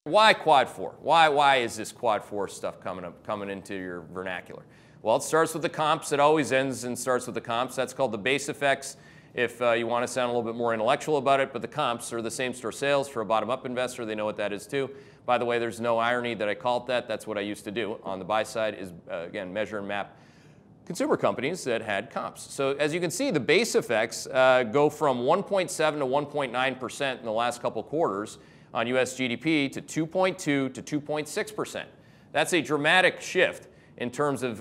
Why quad 4? Why is this quad 4 stuff coming into your vernacular? Well, it starts with the comps. It always ends and starts with the comps. That's called the base effects if you want to sound a little bit more intellectual about it, but the comps are the same store sales for a bottom-up investor. They know what that is too. By the way, there's no irony that I call it that. That's what I used to do on the buy side is, again, measure and map consumer companies that had comps. So as you can see, the base effects go from 1.7 to 1.9% in the last couple quarters on US GDP to 2.2 to 2.6%. That's a dramatic shift in terms of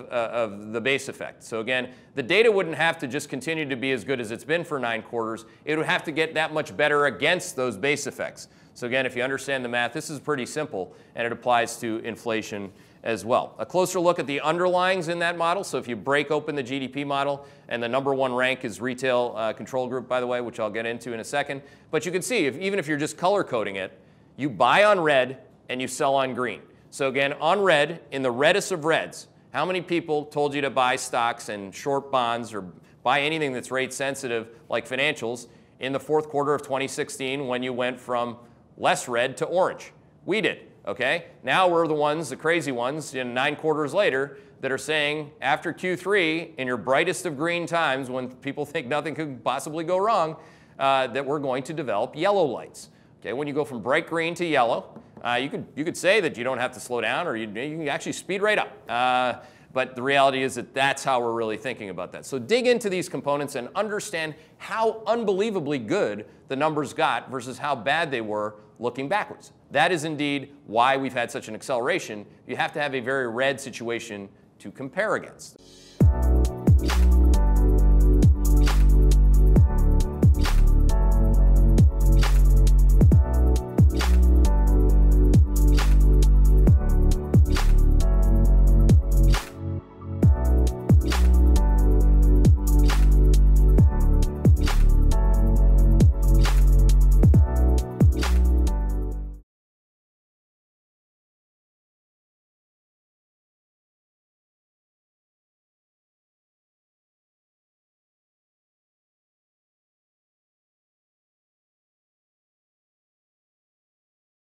the base effect. So again, the data wouldn't have to just continue to be as good as it's been for 9 quarters. It would have to get that much better against those base effects. So again, if you understand the math, this is pretty simple, and it applies to inflation as well. A closer look at the underlyings in that model. So if you break open the GDP model, and the #1 rank is retail control group, by the way, which I'll get into in a second. But you can see, even if you're just color coding it, you buy on red and you sell on green. So again, on red, in the reddest of reds, how many people told you to buy stocks and short bonds or buy anything that's rate sensitive like financials in the fourth quarter of 2016 when you went from less red to orange? We did, okay? Now we're the ones, the crazy ones, 9 quarters later that are saying after Q3, in your brightest of green times when people think nothing could possibly go wrong, that we're going to develop yellow lights. Okay, when you go from bright green to yellow, you could say that you don't have to slow down or you can actually speed right up. But the reality is that that's how we're really thinking about that. So dig into these components and understand how unbelievably good the numbers got versus how bad they were looking backwards. That is indeed why we've had such an acceleration. You have to have a very red situation to compare against.